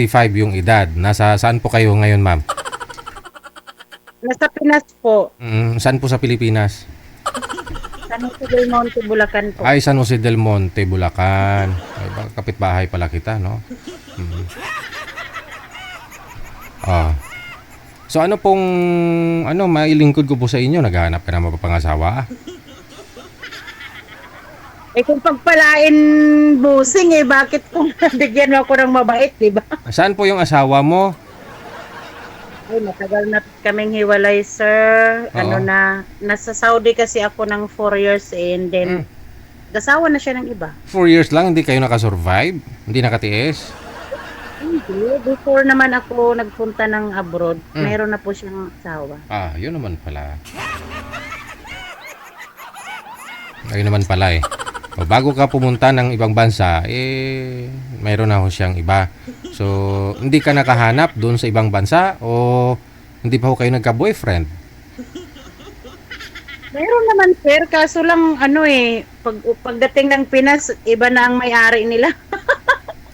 45 yung edad. Nasa saan po kayo ngayon, ma'am? Nasa Pinas po. Saan po sa Pilipinas? San Jose del Monte, Bulacan po. Ay, San Jose del Monte, Bulacan. Ay, kapitbahay pala kita, no? Ah. So ano pong mailingkod ko po sa inyo? Naghahanap ka na mapapangasawa? Eh kung pagpalain busing bakit kung nabigyan mo ako ng mabait, di ba? Saan po yung asawa mo? Ay, matagal na kaming hiwalay, sir. Oo. Nasa Saudi kasi ako ng 4 years and then gasawa na siya ng iba. 4 years lang, hindi kayo nakasurvive? Hindi nakatiis? Hindi. Before naman ako nagpunta ng abroad, meron na po siyang asawa. Ah, yun naman pala. Ayun naman pala eh. O, bago ka pumunta ng ibang bansa, mayroon na ho siyang iba. So, hindi ka nakahanap doon sa ibang bansa o hindi pa ho kayo nagka-boyfriend? Meron naman, sir. Kaso lang, pagdating ng Pinas, iba na ang may-ari nila.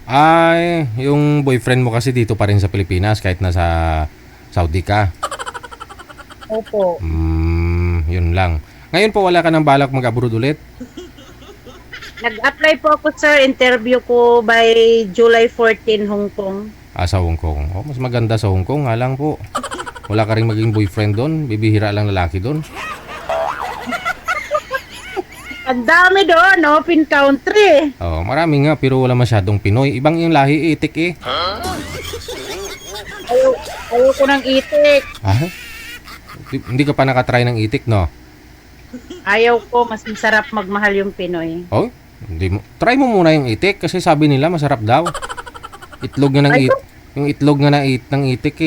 Ay, yung boyfriend mo kasi dito pa rin sa Pilipinas kahit nasa Saudi ka. Opo. Yun lang. Ngayon po wala ka ng balak mag-abroad ulit? Nag-apply po ako, sir. Interview ko by July 14, Hong Kong. Sa Hong Kong. Oh, mas maganda sa Hong Kong nga lang po. Wala ka rin maging boyfriend doon. Bibihira lang lalaki doon. Ang dami doon, open country. Oh, marami nga pero wala masyadong Pinoy. Ibang yung lahi itik eh. Ayaw ko ng itik. Ah? Hindi ka pa nakatry ng itik, no? Ayaw ko, mas masarap magmahal yung Pinoy. Oh, hindi mo. Try mo muna yung itik kasi sabi nila masarap daw. Itlog nga ng yung itlog nga ng itik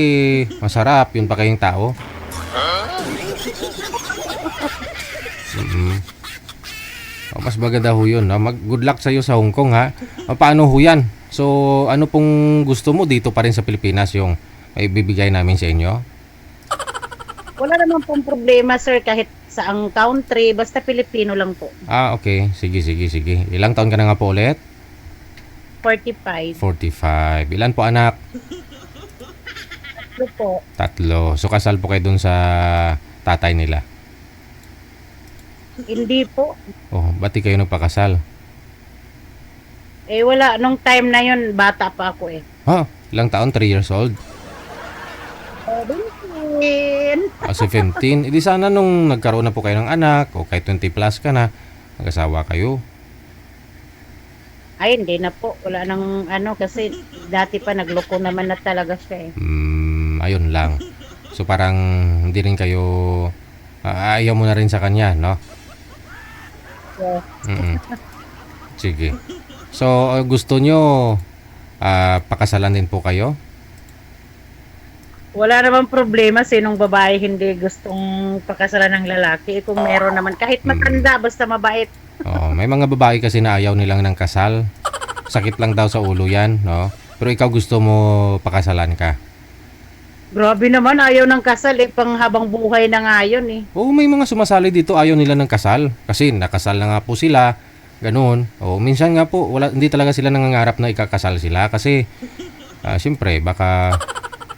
masarap. Yun pa kayong tao. Oh, mas maganda ho yun. Good luck sa'yo sa Hong Kong, ha? Paano ho yan? So, ano pong gusto mo dito pa rin sa Pilipinas yung ibibigay namin sa inyo? Wala naman pong problema, sir, kahit saang country, basta Pilipino lang po. Okay. Sige. Ilang taon ka na nga po ulit? 45. 45. Ilan po anak? Ito po. 3. So, kasal po kayo dun sa tatay nila? Hindi po. Oh, ba't di kayo nagpakasal? Wala. Nung time na yun, bata pa ako Ilang taon? 3 years old? 17. Hindi sana nung nagkaroon na po kayo ng anak o kahit 20 plus ka na, nag-asawa kayo. Ay, hindi na po. Wala nang kasi dati pa nagloko naman na talaga siya Ayun lang. So parang hindi rin kayo ayaw mo na rin sa kanya, no? Yes. Sige. So gusto nyo pakasalan din po kayo? Wala naman problema sinong babae hindi gustong pakasalan ng lalaki. Kung meron naman, kahit matanda, basta mabait. May mga babae kasi na ayaw nilang ng kasal. Sakit lang daw sa ulo yan, no? Pero ikaw gusto mo pakasalan ka. Grabe naman, ayaw ng kasal pang habang buhay na nga yun May mga sumasali dito ayaw nila ng kasal. Kasi nakasal na nga po sila. Ganun. Minsan nga po, hindi talaga sila nangangarap na ikakasal sila. Kasi, siyempre, baka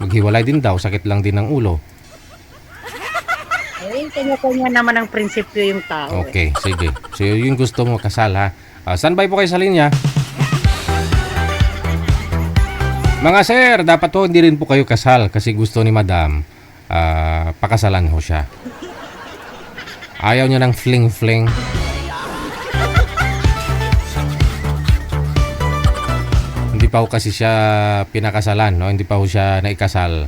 maghiwalay din daw. Sakit lang din ng ulo. Kanya-kanya naman ang prinsipyo yung tao. Okay, sige. So, yung gusto mo kasal, ha? Standby po kayo sa linya. Mga sir, dapat po hindi rin po kayo kasal kasi gusto ni madam pakasalan ho siya. Ayaw niya ng fling-fling. Hindi pa ho kasi siya pinakasalan, no? Hindi pa ho siya naikasal.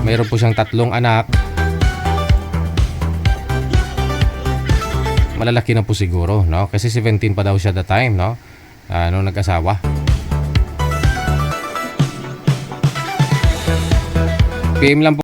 Mayroon po siyang 3 anak. Malalaki na po siguro, no? Kasi 17 pa daw siya that time, no? Nung nag-asawa. PM lang po.